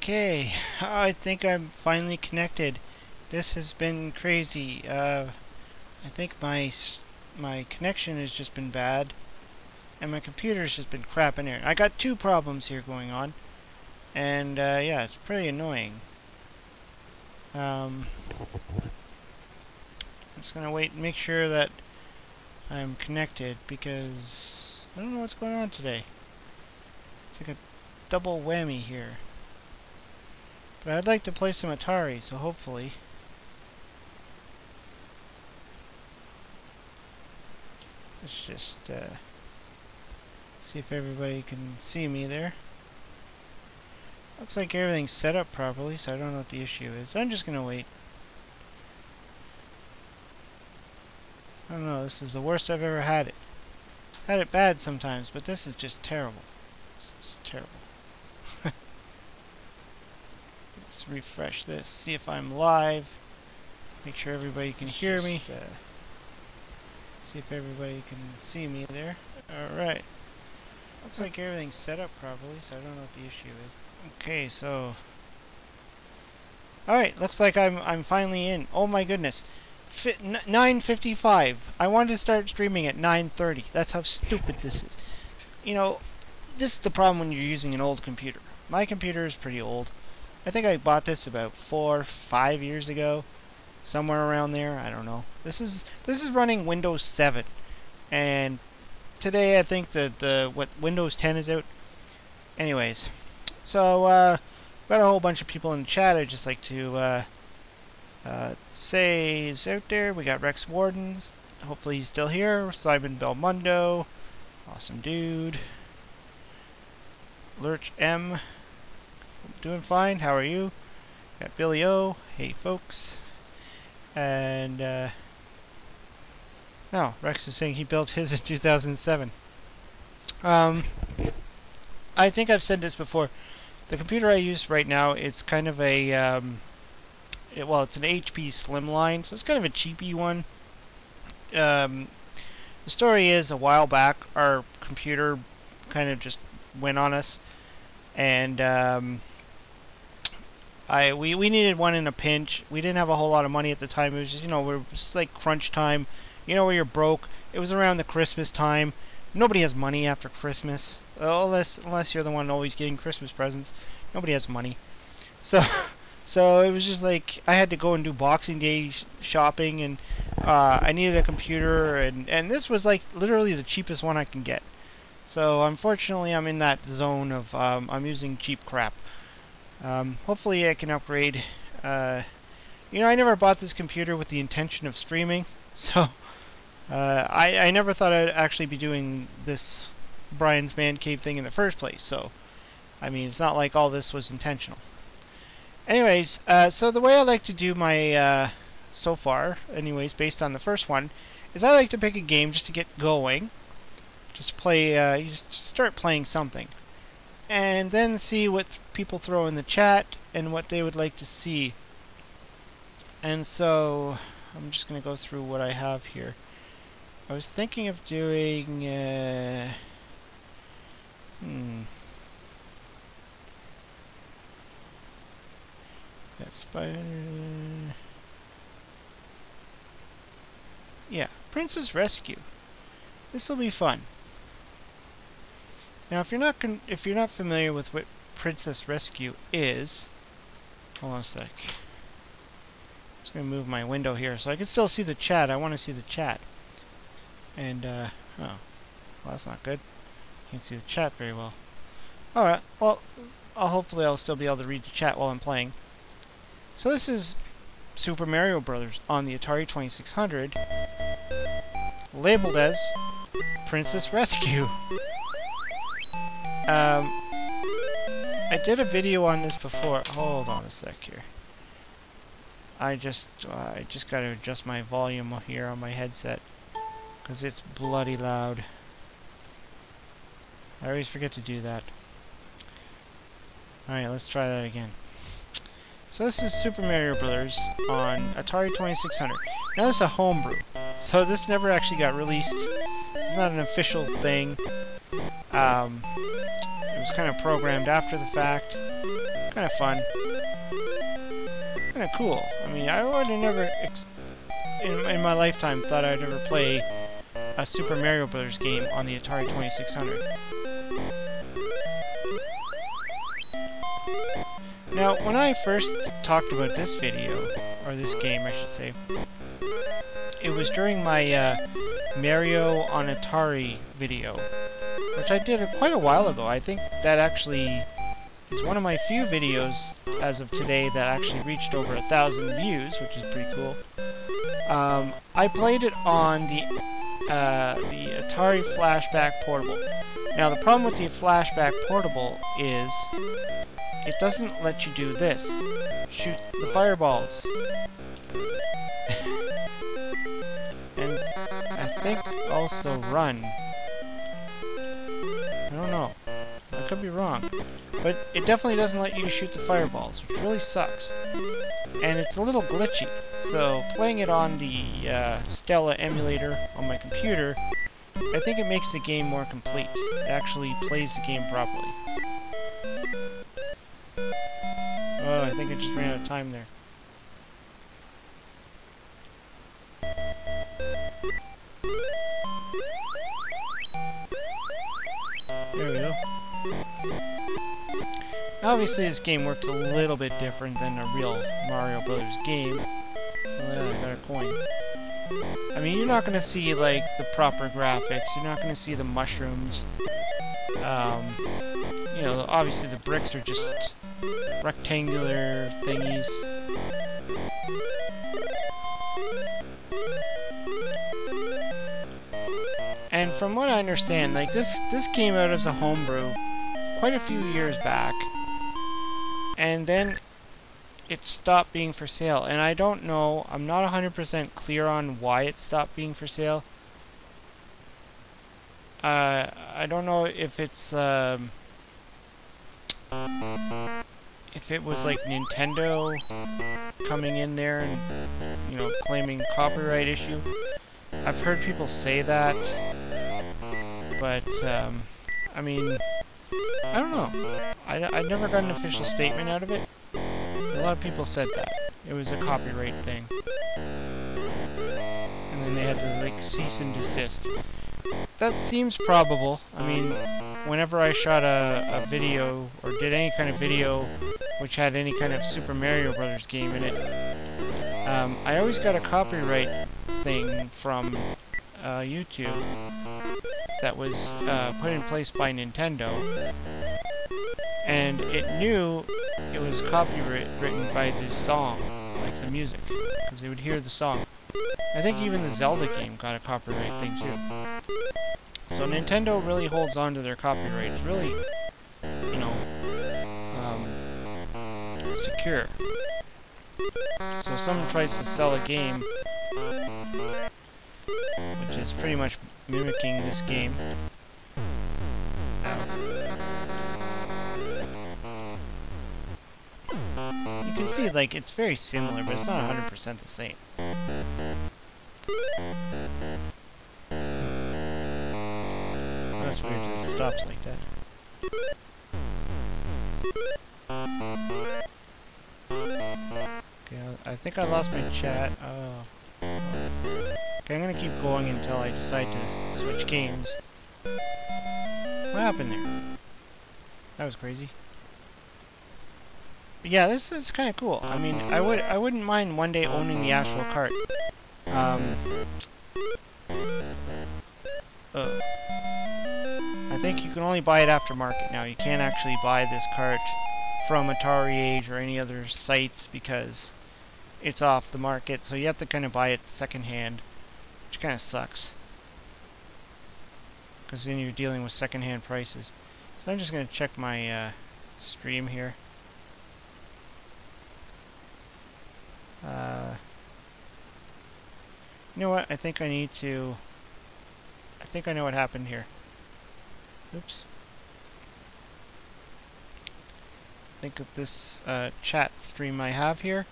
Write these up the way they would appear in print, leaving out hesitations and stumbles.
Okay, I think I'm finally connected. This has been crazy. I think my connection has just been bad, and my computer's just been crapping here. I got two problems here going on, and yeah, it's pretty annoying. I'm just gonna wait and make sure that I'm connected because I don't know what's going on today. It's like a double whammy here. But I'd like to play some Atari, so hopefully. Let's just see if everybody can see me there. Looks like everything's set up properly, so I don't know what the issue is. I'm just gonna wait. I don't know, this is the worst I've ever had it. Had it bad sometimes, but this is just terrible. This is terrible. Let's refresh this, see if I'm live. Make sure everybody can hear me. See if everybody can see me there. Alright. Looks like everything's set up properly, so I don't know what the issue is. Okay, so... Alright, looks like I'm finally in. Oh my goodness. 9:55. I wanted to start streaming at 9:30. That's how stupid this is. You know, this is the problem when you're using an old computer. My computer is pretty old. I think I bought this about 4 or 5 years ago. Somewhere around there, I don't know. This is running Windows 7. And today I think that what Windows 10 is out. Anyways, so got a whole bunch of people in the chat. I'd just like to say is out there. We got Rex Wardens. Hopefully he's still here. Simon Belmondo. Awesome dude. Lurch M. Doing fine. How are you? Got Billy O. Hey folks. And no, Rex is saying he built his in 2007. I think I've said this before. The computer I use right now, it's kind of a well, it's an HP Slimline, so it's kind of a cheapy one. The story is, a while back, our computer kind of just went on us, and we needed one in a pinch. We didn't have a whole lot of money at the time. It was just, you know, we're just like crunch time. You know, where you're broke. It was around the Christmas time. Nobody has money after Christmas, unless you're the one always getting Christmas presents. Nobody has money, so. So it was just like I had to go and do Boxing Day shopping, and I needed a computer, and this was like literally the cheapest one I can get. So unfortunately, I'm in that zone of I'm using cheap crap. Hopefully, I can upgrade. You know, I never bought this computer with the intention of streaming, so I never thought I'd actually be doing this Brian's Man Cave thing in the first place. So, I mean, it's not like all this was intentional. Anyways, so the way I like to do my, so far, anyways, based on the first one, is I like to pick a game just to get going. Just play, you just start playing something. And then see what people throw in the chat and what they would like to see. And so, I'm just going to go through what I have here. I was thinking of doing, That's yeah, Princess Rescue. This will be fun. Now, if you're not familiar with what Princess Rescue is, hold on a sec. I'm just gonna move my window here so I can still see the chat. I want to see the chat. And oh, well, that's not good. Can't see the chat very well. All right. Well, hopefully I'll still be able to read the chat while I'm playing. So this is Super Mario Brothers on the Atari 2600, labeled as Princess Rescue. I did a video on this before. Hold on a sec here. I just gotta adjust my volume here on my headset because it's bloody loud. I always forget to do that. Alright, let's try that again. So this is Super Mario Brothers on Atari 2600. Now this is a homebrew, so this never actually got released. It's not an official thing. It was kind of programmed after the fact, Kind of fun. Kind of cool. I mean, I would have never, in my lifetime, thought I'd ever play a Super Mario Bros. Game on the Atari 2600. Now, when I first talked about this video, or this game, I should say, it was during my Mario on Atari video, which I did quite a while ago. I think that actually is one of my few videos as of today that actually reached over 1,000 views, which is pretty cool. I played it on the Atari Flashback Portable. Now, the problem with the Flashback Portable is it doesn't let you do this. Shoot the fireballs. And I think also run. I don't know. I could be wrong. But it definitely doesn't let you shoot the fireballs, which really sucks. And it's a little glitchy. So playing it on the Stella emulator on my computer, I think it makes the game more complete. It actually plays the game properly. Oh, I think I just ran out of time there. There we go. Obviously, this game works a little bit different than a real Mario Brothers game. Oh yeah, I got a coin. I mean, you're not going to see, like, the proper graphics. You're not going to see the mushrooms. You know, obviously the bricks are just rectangular thingies. And from what I understand, like, this came out as a homebrew quite a few years back. And then it stopped being for sale. And I don't know, I'm not 100% clear on why it stopped being for sale. I don't know if it's, if it was like Nintendo coming in there and, you know, claiming copyright issue. I've heard people say that, but, I mean, I don't know. I never got an official statement out of it. A lot of people said that. It was a copyright thing. And then they had to, like, cease and desist. That seems probable. I mean, whenever I shot a video, or did any kind of video which had any kind of Super Mario Brothers game in it, I always got a copyright thing from YouTube that was put in place by Nintendo, and it knew it was copywritten by this song, like the music, because they would hear the song. I think even the Zelda game got a copyright thing too. So Nintendo really holds on to their copyrights, really, you know, secure. So if someone tries to sell a game, which is pretty much mimicking this game, you can see, like, it's very similar, but it's not 100% the same. That's weird that it stops like that. Okay, I think I lost my chat. Oh. Okay, I'm gonna keep going until I decide to switch games. What happened there? That was crazy. But yeah, this is kind of cool. I mean, I wouldn't mind one day owning the actual cart. I think you can only buy it aftermarket now. You can't actually buy this cart from Atari Age or any other sites because it's off the market. So you have to kind of buy it secondhand, which kind of sucks. Because then you're dealing with secondhand prices. So I'm just going to check my stream here. You know what? I think I need to... I think I know what happened here. Oops. I think that this chat stream I have here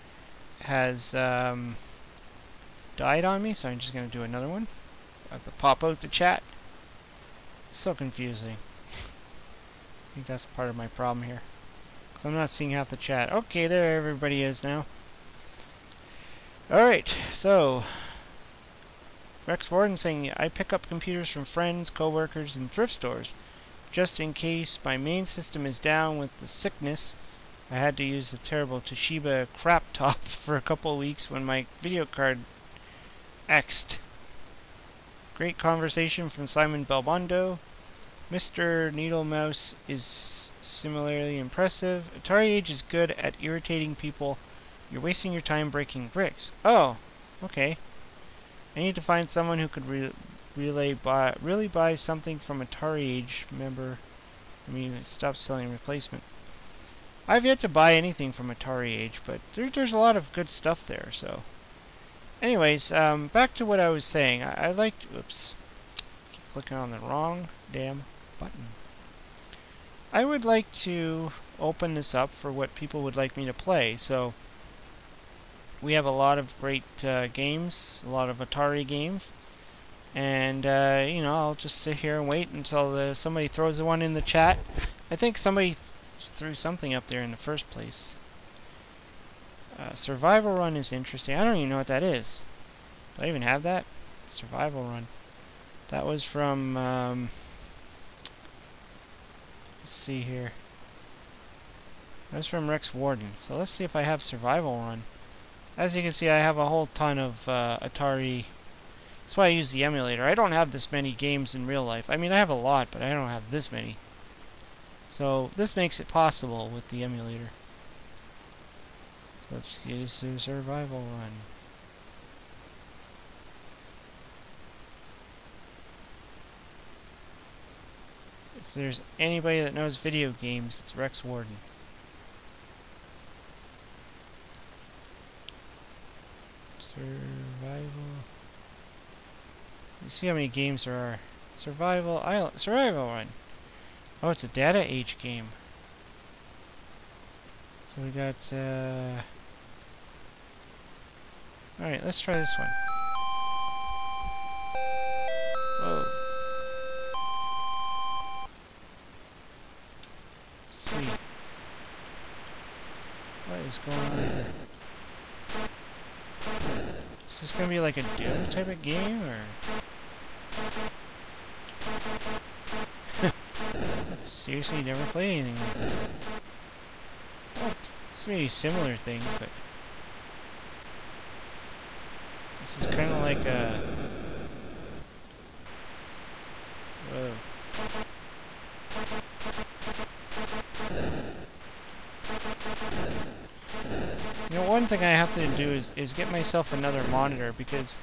has died on me, so I'm just going to do another one. I have to pop out the chat. It's so confusing. I think that's part of my problem here. So I'm not seeing half the chat. Okay, there everybody is now. Alright, so Rex Warden saying, I pick up computers from friends, co-workers, and thrift stores. Just in case my main system is down with the sickness, I had to use the terrible Toshiba crap top for a couple of weeks when my video card X'd. Great conversation from Simon Belmondo. Mr. Needle Mouse is similarly impressive. Atari Age is good at irritating people. You're wasting your time breaking bricks. Oh, okay. I need to find someone who could really buy something from Atari Age. Remember, it stopped selling replacement. I've yet to buy anything from Atari Age, but there's a lot of good stuff there. So, anyways, back to what I was saying. I liked. Oops, keep clicking on the wrong damn button. I would like to open this up for what people would like me to play. So we have a lot of great games, a lot of Atari games, and you know, I'll just sit here and wait until somebody throws one in the chat. I think somebody threw something up there in the first place. Survival Run is interesting. I don't even know what that is. Do I even have that? Survival Run. That was from let's see here. That was from Rex Warden. So let's see if I have Survival Run. As you can see, I have a whole ton of Atari. That's why I use the emulator. I don't have this many games in real life. I mean, I have a lot, but I don't have this many. So this makes it possible with the emulator. So let's use the Survival Run. If there's anybody that knows video games, it's Rex Warden. Survival. You see how many games there are. Survival Run. Oh, it's a data age game. So we got alright, let's try this one. Whoa. Let's see. What is going on here? Is this gonna be like a Doom type of game, or? I've seriously never played anything like this. Well, it's maybe similar things, but this is kind of like a. Whoa. You know, one thing I have to do is get myself another monitor, because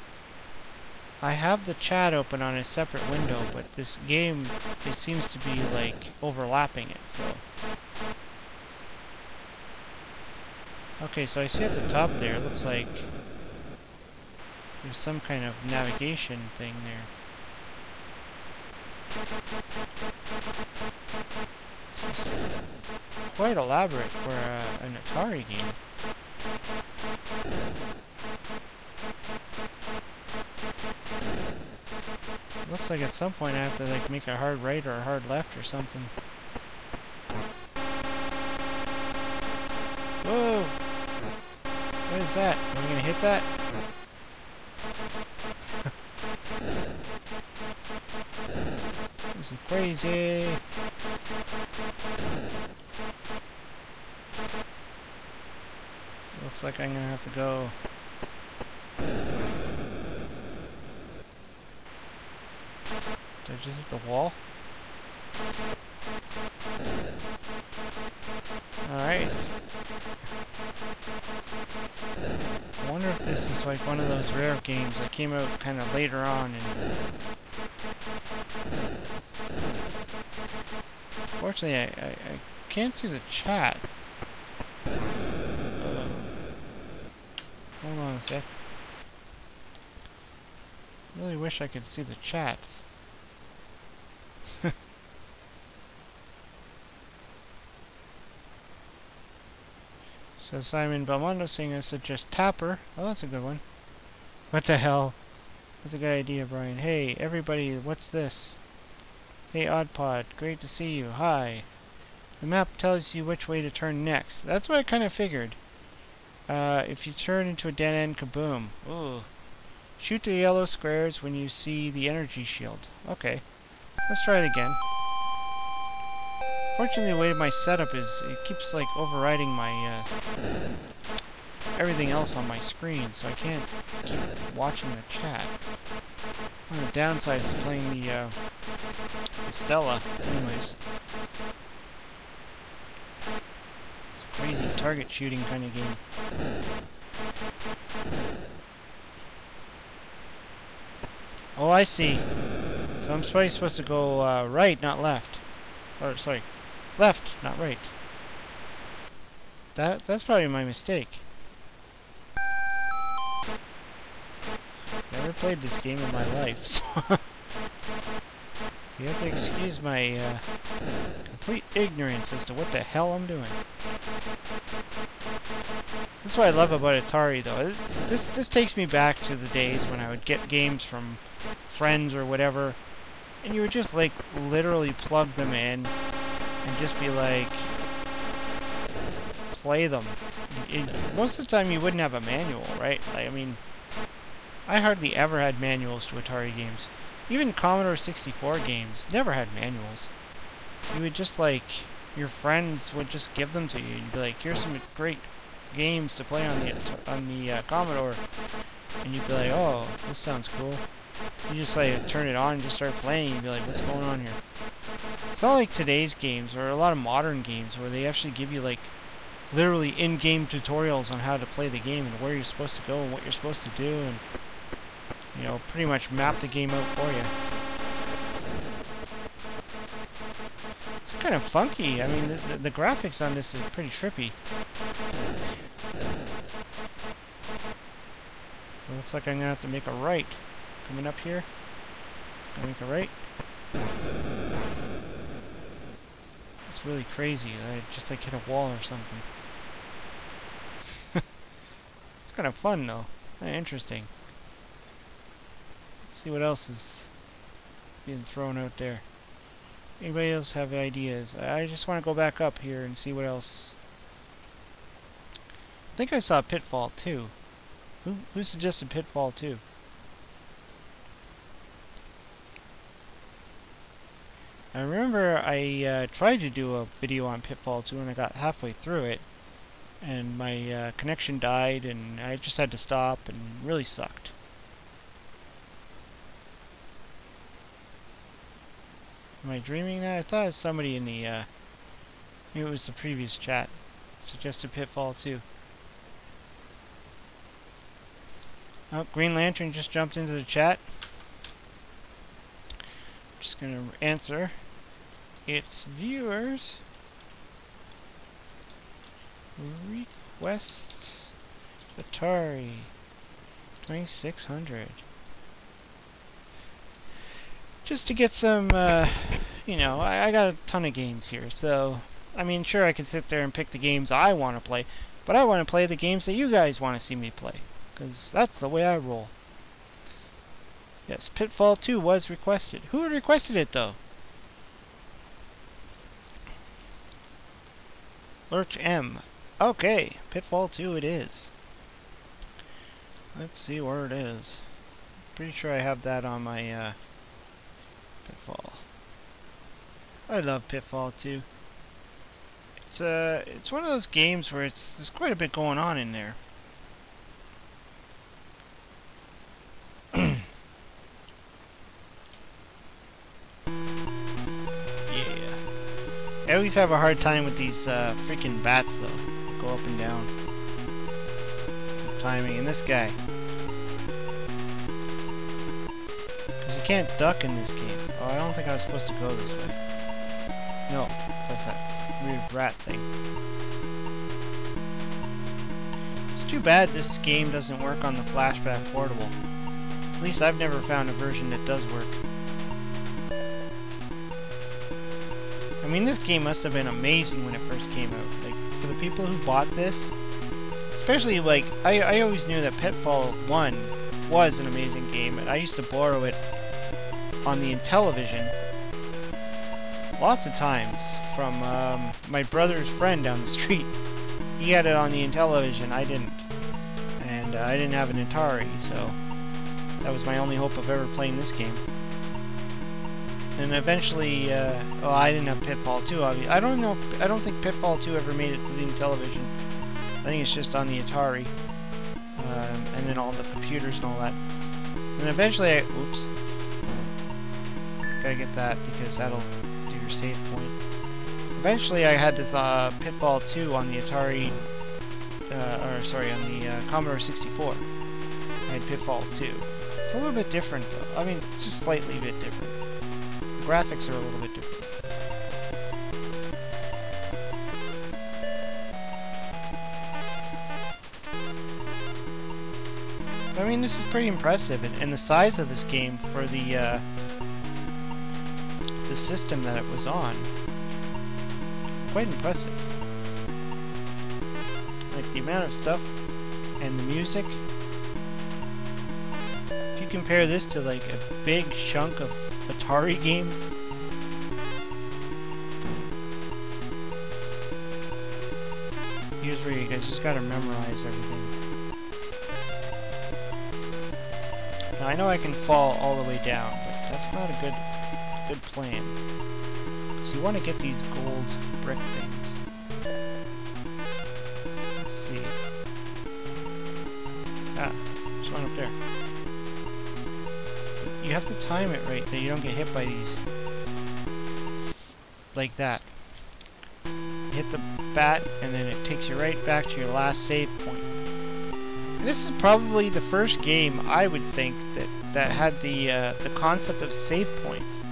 I have the chat open on a separate window, but this game, it seems to be like overlapping it, so. Okay, so I see at the top there, it looks like there's some kind of navigation thing there. This is quite elaborate for an Atari game. Looks like at some point I have to like make a hard right or a hard left or something. Whoa! What is that? Am I gonna hit that? This is crazy. Looks like I'm gonna have to go. Did I just hit the wall? Alright. I wonder if this is like one of those rare games that came out kind of later on. Fortunately, I can't see the chat. Hold on a sec. I really wish I could see the chats. So Simon Belmondo saying I suggest Tapper. Oh, that's a good one. What the hell? That's a good idea, Brian. Hey, everybody, what's this? Hey, Oddpod. Great to see you. Hi. The map tells you which way to turn next. That's what I kind of figured. If you turn into a dead-end, kaboom. Ooh. Shoot the yellow squares when you see the energy shield. Okay. Let's try it again. Fortunately, the way my setup is, it keeps, like, overriding my, everything else on my screen, so I can't keep watching the chat. One of the downsides is playing the Stella. Anyways. It's a crazy target shooting kind of game. Oh, I see. So I'm supposed to go right, not left. Or, sorry, left, not right. That's probably my mistake. Never played this game in my life, so you have to excuse my complete ignorance as to what the hell I'm doing. That's what I love about Atari, though. This takes me back to the days when I would get games from friends or whatever, and you would just, like, literally plug them in and just be like, play them. Most of the time you wouldn't have a manual, right? Like, I mean, I hardly ever had manuals to Atari games. Even Commodore 64 games never had manuals. You would just, like, your friends would just give them to you. You'd be like, here's some great games to play on the Commodore. And you'd be like, oh, this sounds cool. You just, like, turn it on and just start playing. You'd be like, what's going on here? It's not like today's games, or a lot of modern games, where they actually give you, like, literally in-game tutorials on how to play the game and where you're supposed to go and what you're supposed to do, and, you know, pretty much map the game out for you. It's kind of funky. I mean, the graphics on this is pretty trippy. So it looks like I'm going to have to make a right. Coming up here. Gonna make a right. It's really crazy. I just, like, hit a wall or something. It's kind of fun, though. Kind of interesting. Let's see what else is being thrown out there. Anybody else have ideas? I just want to go back up here and see what else. I think I saw Pitfall 2. Who suggested Pitfall 2? I remember I tried to do a video on Pitfall 2 and I got halfway through it and my connection died and I just had to stop and it really sucked. Am I dreaming that? I thought it was somebody in the maybe it was the previous chat suggested Pitfall 2. Oh, Green Lantern just jumped into the chat. Just gonna answer. It's viewers requests Atari 2600. Just to get some, you know, I got a ton of games here, so I mean, sure, I can sit there and pick the games I want to play, but I want to play the games that you guys want to see me play, because that's the way I roll. Yes, Pitfall 2 was requested. Who requested it, though? Lurch M. Okay, Pitfall 2 it is. Let's see where it is. Pretty sure I have that on my, Pitfall. I love Pitfall 2. It's one of those games where there's quite a bit going on in there. I always have a hard time with these freaking bats, though. Go up and down. Timing. And this guy. Because you can't duck in this game. Oh, I don't think I was supposed to go this way. No, that's that weird rat thing. It's too bad this game doesn't work on the Flashback Portable. At least I've never found a version that does work. I mean, this game must have been amazing when it first came out. Like, for the people who bought this, especially, like, I always knew that Pitfall 1 was an amazing game, and I used to borrow it on the Intellivision. lots of times from my brother's friend down the street. He had it on the Intellivision, I didn't. And I didn't have an Atari, so that was my only hope of ever playing this game. And eventually, well, I didn't have Pitfall 2, obviously. I don't think Pitfall 2 ever made it to the Intellivision. I think it's just on the Atari. And then all the computers and all that. And eventually oops. Gotta get that, because that'll do your save point. Eventually I had this Pitfall 2 on the Atari, on the Commodore 64. I had Pitfall 2. It's a little bit different though. I mean, just slightly a bit different. The graphics are a little bit different. I mean, this is pretty impressive, and the size of this game for the system that it was on, quite impressive. Like the amount of stuff and the music. If you compare this to like a big chunk of Atari games, here's where you guys just gotta memorize everything. Now, I know I can fall all the way down, but that's not a good plan. So you want to get these gold brick things. Let's see. Ah, there's one up there. But you have to time it right that you don't get hit by these. Like that. You hit the bat, and then it takes you right back to your last save point. And this is probably the first game, I would think, that had the concept of save points.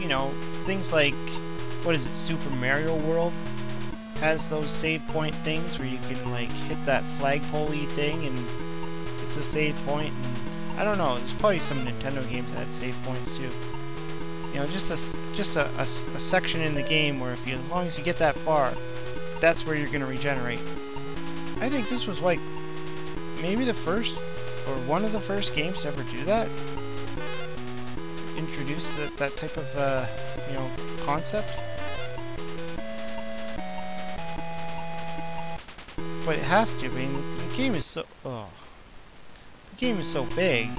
You know, things like, what is it, Super Mario World has those save point things where you can like hit that flagpole-y thing and it's a save point. And I don't know, there's probably some Nintendo games that had save points too. You know, just a section in the game where as long as you get that far, that's where you're going to regenerate. I think this was like maybe the first or one of the first games to ever do that. Introduce that type of you know, concept. But it has to. I mean, the game is so the game is so big.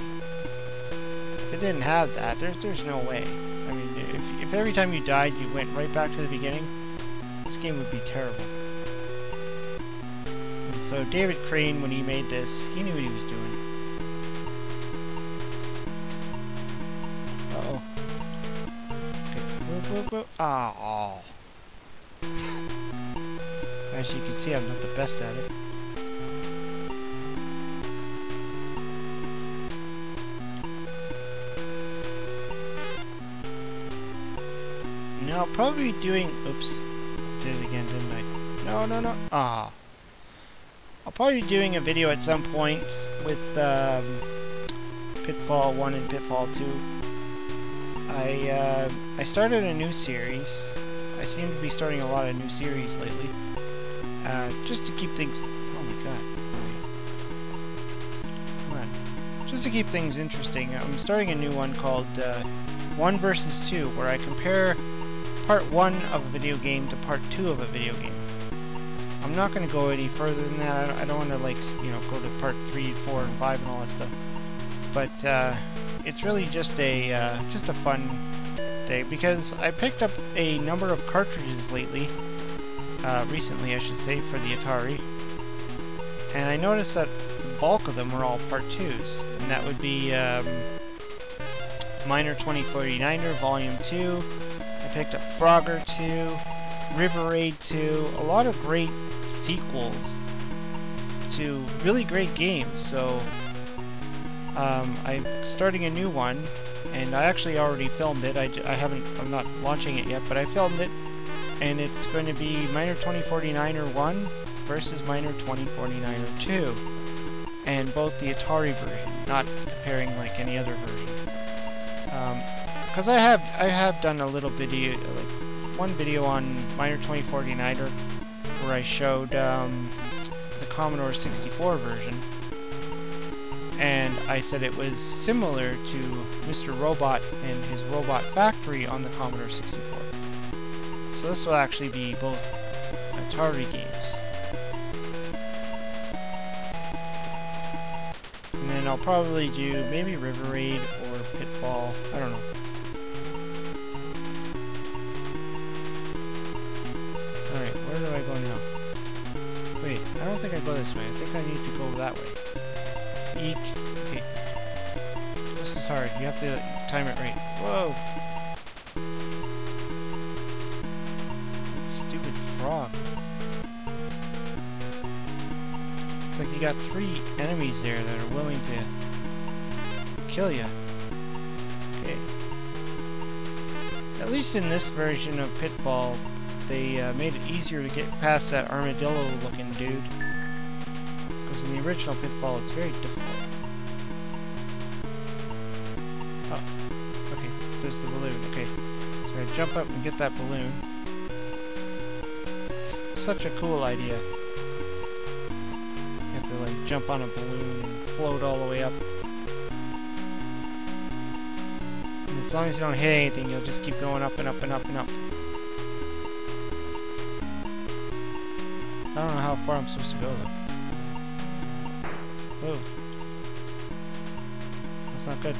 If it didn't have that, there's no way. I mean, if every time you died you went right back to the beginning, this game would be terrible. And so David Crane, when he made this, he knew what he was doing. Uh-oh. Okay. Whoop. Oh. As you can see, I'm not the best at it. Now, I'll probably be doing... Oops. Did it again, didn't I? No. Ah. I'll probably be doing a video at some point with Pitfall 1 and Pitfall 2. I started a new series. I seem to be starting a lot of new series lately. Just to keep things... Oh my god. Come on. Just to keep things interesting, I'm starting a new one called 1 vs. 2, where I compare part 1 of a video game to part 2 of a video game. I'm not going to go any further than that. I don't want to, like, you know, go to part 3, 4, and 5 and all that stuff. But it's really just a fun day, because I picked up a number of cartridges lately, recently I should say, for the Atari, and I noticed that the bulk of them were all part 2s, and that would be Miner 2049er Volume 2. I picked up Frogger 2, River Raid 2, a lot of great sequels to really great games. So I'm starting a new one, and I actually already filmed it. I'm not launching it yet, but I filmed it, and it's going to be Miner 2049er 1 versus Miner 2049er 2, and both the Atari version, not comparing like any other version. Because I have done a little video, like one video on Miner 2049er, where I showed the Commodore 64 version, and I said it was similar to Mr. Robot and his Robot Factory on the Commodore 64. So this will actually be both Atari games. And then I'll probably do maybe River Raid or Pitfall. I don't know. Alright, where do I go now? Wait, I don't think I go this way. I think I need to go that way. Eek. Okay. This is hard. You have to time it right. Whoa! That stupid frog. It's like you got 3 enemies there that are willing to kill you. Okay. At least in this version of Pitfall, they made it easier to get past that armadillo-looking dude. Because in the original Pitfall, it's very difficult. Oh, okay, there's the balloon. Okay, so I jump up and get that balloon. Such a cool idea. You have to like jump on a balloon and float all the way up. And as long as you don't hit anything, you'll just keep going up and up and up and up. I don't know how far I'm supposed to go though. Whoa. That's not good.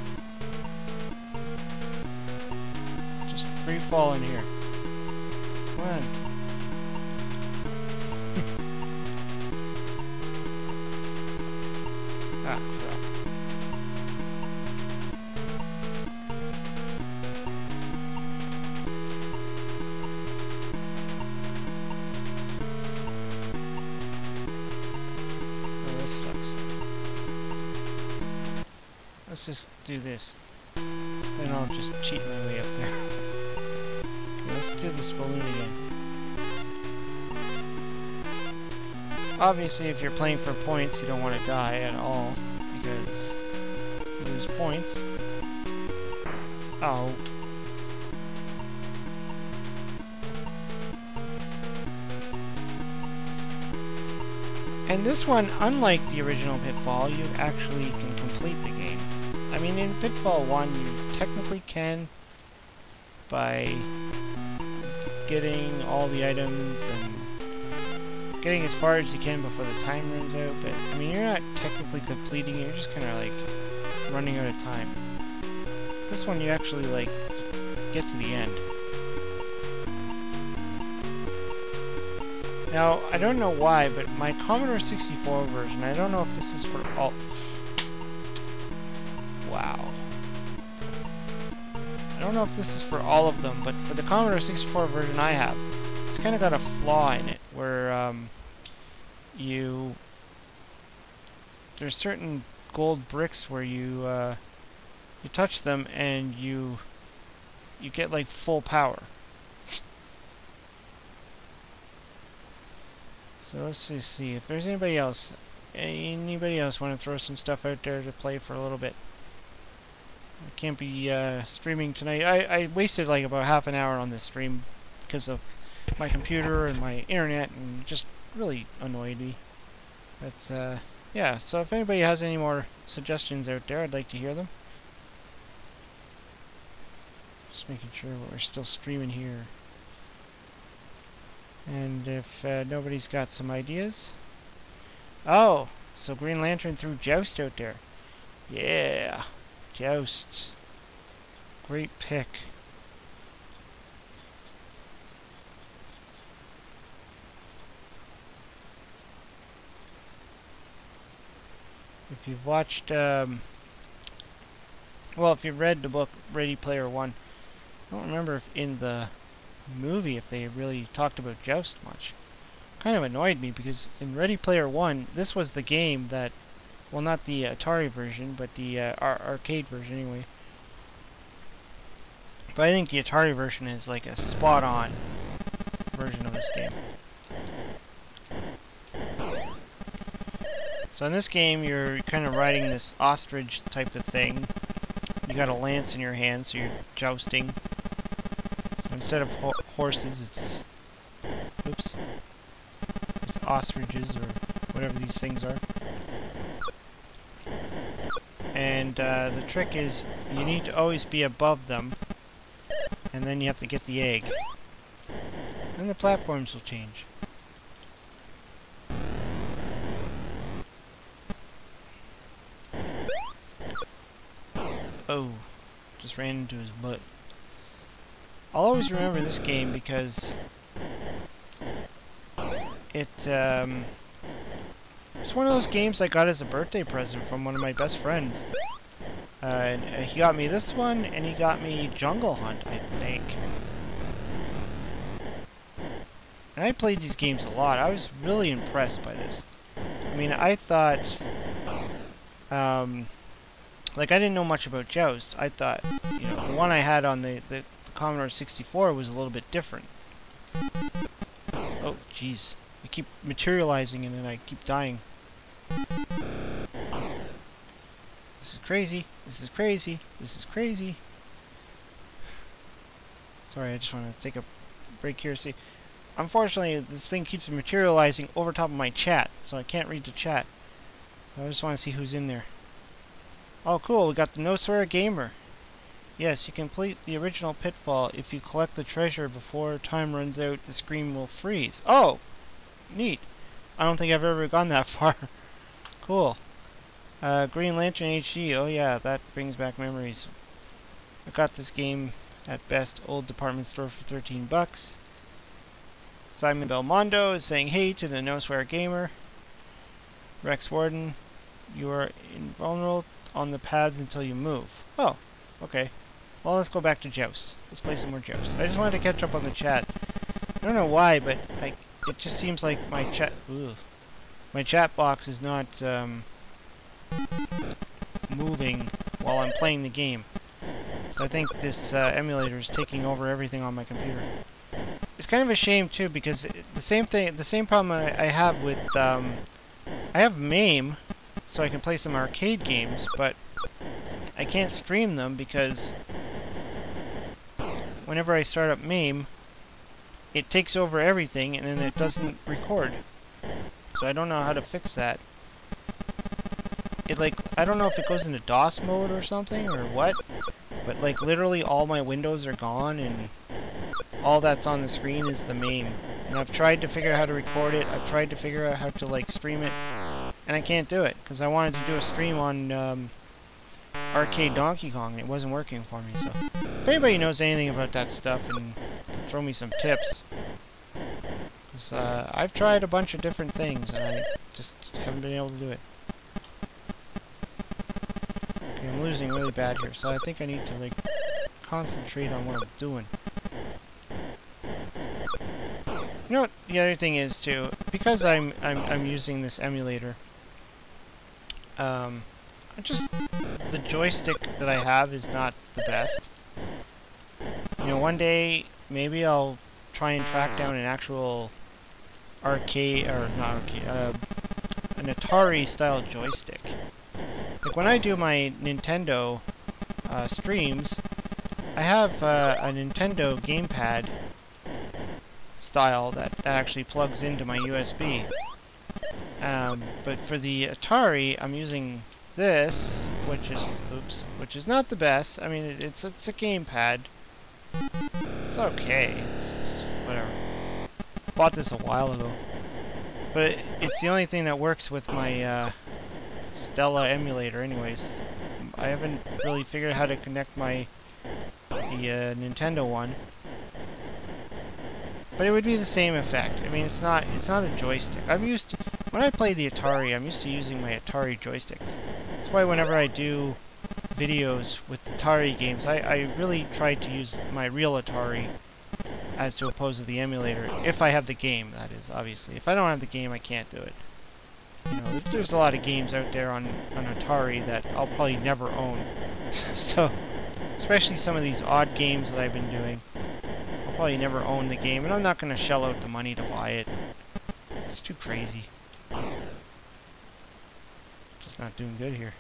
Just free fall in here. Come on. Ah, crap. Let's just do this. Then I'll just cheat my way up there. Okay, let's do this balloon again. Obviously, if you're playing for points, you don't want to die at all, because you lose points. Oh. And this one, unlike the original Pitfall, you actually can complete the game. I mean, in Pitfall 1, you technically can, by getting all the items and getting as far as you can before the time runs out, but, I mean, you're not technically completing it, you're just kind of, like, running out of time. This one, you actually, like, get to the end. Now, I don't know why, but my Commodore 64 version, I don't know if this is for all... Wow. I don't know if this is for all of them, but for the Commodore 64 version I have, it's kind of got a flaw in it, where there's certain gold bricks where you touch them and you get like full power. So let's just see if there's anybody else want to throw some stuff out there to play for a little bit. I can't be streaming tonight. I wasted like about half an hour on this stream because of my computer and my internet, and just really annoyed me. But yeah, so if anybody has any more suggestions out there, I'd like to hear them. Just making sure we're still streaming here. And if nobody's got some ideas... Oh! So Green Lantern threw Joust out there. Yeah! Joust. Great pick. If you've watched... well, if you've read the book Ready Player One, I don't remember if in the movie if they really talked about Joust much. Kind of annoyed me because in Ready Player One, this was the game that, well, not the Atari version, but the arcade version anyway. But I think the Atari version is like a spot-on version of this game. So in this game, you're kind of riding this ostrich type of thing. You got a lance in your hand, so you're jousting. Instead of horses, it's... Oops. It's ostriches, or whatever these things are. And the trick is you need to always be above them, and then you have to get the egg. Then the platforms will change. Oh, just ran into his butt. I'll always remember this game because it's one of those games I got as a birthday present from one of my best friends. And he got me this one, and he got me Jungle Hunt, I think. And I played these games a lot. I was really impressed by this. I mean, I thought, like, I didn't know much about Joust. I thought, you know, the one I had on the Commodore 64 was a little bit different. Oh, jeez. I keep materializing and then I keep dying. This is crazy. This is crazy. This is crazy. Sorry, I just want to take a break here. See, unfortunately, this thing keeps materializing over top of my chat, so I can't read the chat. So I just want to see who's in there. Oh, cool. We got the No Swear Gamer. Yes, you complete the original Pitfall. If you collect the treasure before time runs out, the screen will freeze. Oh, neat. I don't think I've ever gone that far. Cool. Green Lantern HD. Oh yeah, that brings back memories. I got this game at Best Old Department Store for 13 bucks. Simon Belmondo is saying hey to the No Swear Gamer. Rex Warden, you are invulnerable on the pads until you move. Oh, okay. Well, let's go back to Joust. Let's play some more Joust. I just wanted to catch up on the chat. I don't know why, but it just seems like my chat box is not moving while I'm playing the game. So I think this emulator is taking over everything on my computer. It's kind of a shame too, because the same problem I have with I have MAME, so I can play some arcade games, but I can't stream them because whenever I start up MAME, it takes over everything and then it doesn't record. So I don't know how to fix that. I don't know if it goes into DOS mode or something or what, but like literally all my windows are gone and all that's on the screen is the MAME. And I've tried to figure out how to record it. I've tried to figure out how to like stream it, and I can't do it because I wanted to do a stream on Arcade Donkey Kong and it wasn't working for me. So if anybody knows anything about that stuff and can throw me some tips, because I've tried a bunch of different things and I just haven't been able to do it. Okay, I'm losing really bad here, so I think I need to like concentrate on what I'm doing. You know what the other thing is too, because I'm using this emulator, the joystick that I have is not the best. You know, one day maybe I'll try and track down an actual arcade, or not arcade, an Atari style joystick. Like when I do my Nintendo streams, I have a Nintendo gamepad style that actually plugs into my USB. But for the Atari, I'm using this, which is not the best. I mean, it's a gamepad. It's okay. It's whatever. Bought this a while ago, but it's the only thing that works with my Stella emulator. Anyways, I haven't really figured out how to connect the Nintendo one. But it would be the same effect. I mean, it's not a joystick. When I play the Atari, I'm used to using my Atari joystick. That's why whenever I do videos with Atari games, I really try to use my real Atari as to opposed to the emulator. If I have the game, that is, obviously. If I don't have the game, I can't do it. You know, there's a lot of games out there on Atari that I'll probably never own. So, especially some of these odd games that I've been doing. I'll probably never own the game, and I'm not going to shell out the money to buy it. It's too crazy. Just not doing good here.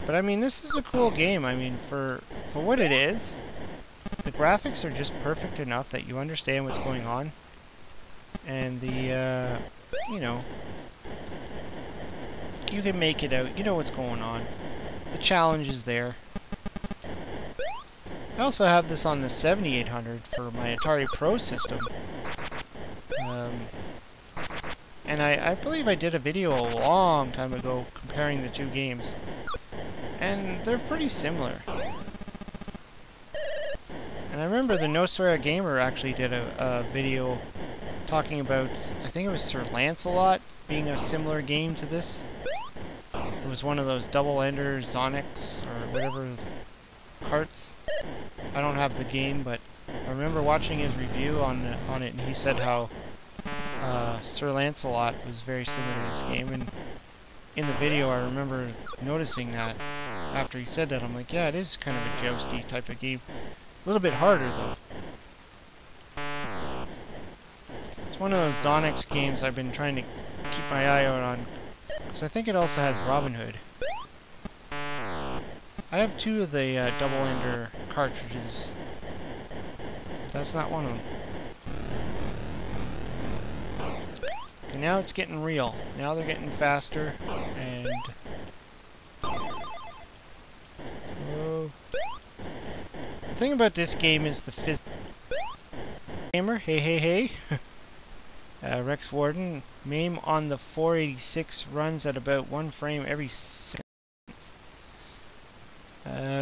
But I mean, this is a cool game. I mean, for what it is, the graphics are just perfect enough that you understand what's going on. And the, you know, You can make it out. You know what's going on. The challenge is there. I also have this on the 7800 for my Atari Pro system. And I believe I did a video a long time ago comparing the two games. And they're pretty similar. And I remember the No Swear Gamer actually did a video talking about, I think it was Sir Lancelot being a similar game to this. It was one of those double-ender Zonix or whatever carts. I don't have the game, but I remember watching his review on it, and he said how Sir Lancelot was very similar to this game. And in the video, I remember noticing that. After he said that, I'm like, yeah, it is kind of a jousty type of game. A little bit harder, though. It's one of those Zonix games I've been trying to keep my eye out on. Because I think it also has Robin Hood. I have two of the double-ender cartridges. But that's not one of them. Okay, now it's getting real. Now they're getting faster, and... Whoa. The thing about this game is the gamer, hey hey hey. Rex Warden, MAME on the 486 runs at about 1 frame every second.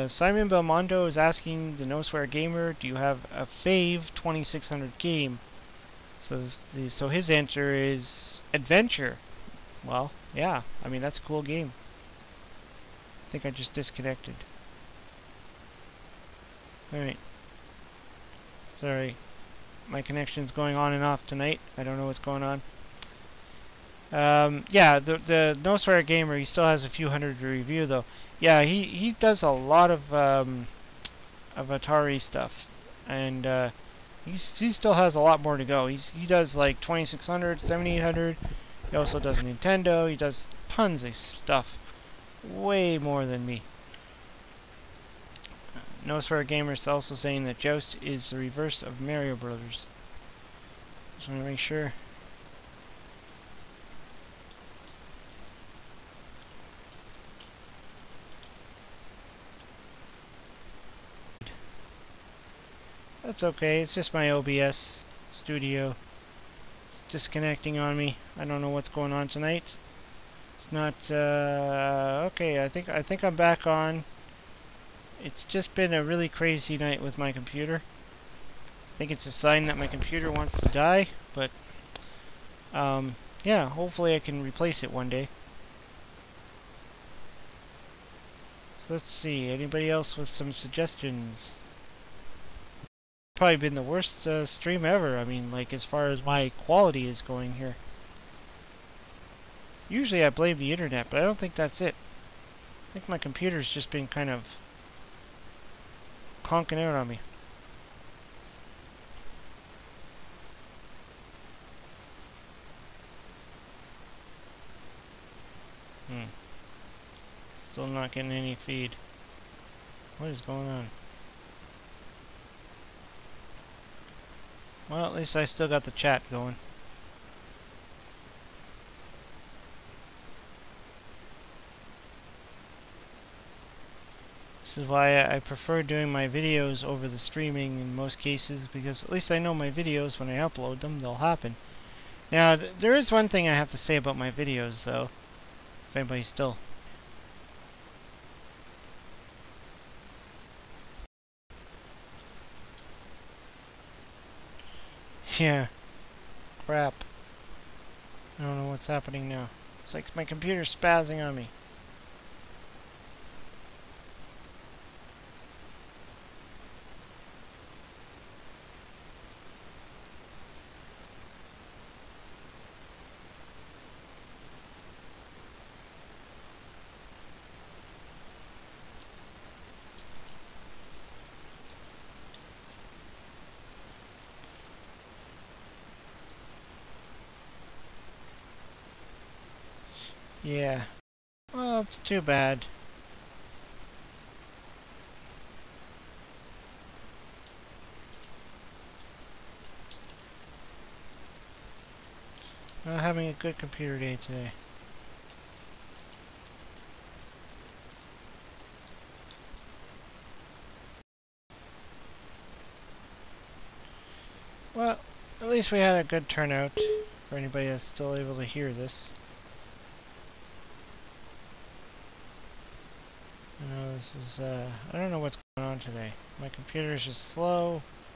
Simon Belmondo is asking the No Swear Gamer, do you have a fave 2600 game? So his answer is Adventure. Well, yeah, I mean that's a cool game. I think I just disconnected. Alright. Sorry. My connection's going on and off tonight. I don't know what's going on. Yeah, the No Swear Gamer, he still has a few hundred to review though. Yeah, he does a lot of Atari stuff, and he still has a lot more to go. He does like 2600, 7800. He also does Nintendo. He does tons of stuff, way more than me. No Swear Gamer is also saying that Joust is the reverse of Mario Brothers. Just want to make sure. That's okay, it's just my OBS studio. It's disconnecting on me. I don't know what's going on tonight. It's not okay, I think I'm back on. It's just been a really crazy night with my computer. I think it's a sign that my computer wants to die, but yeah, hopefully I can replace it one day. So let's see, anybody else with some suggestions? Probably been the worst stream ever. I mean, like, as far as my quality is going here. Usually I blame the internet, but I don't think that's it. I think my computer's just been kind of conking out on me. Still not getting any feed. What is going on? Well, at least I still got the chat going. This is why I prefer doing my videos over the streaming in most cases, because at least I know my videos, when I upload them, they'll happen. Now, there is one thing I have to say about my videos, though. If anybody's still... Yeah. Crap. I don't know what's happening now. It's like my computer's spazzing on me. Yeah. Well, it's too bad. Not having a good computer day today. Well, at least we had a good turnout for anybody that's still able to hear this. I know this is, I don't know what's going on today. My computer's just slow.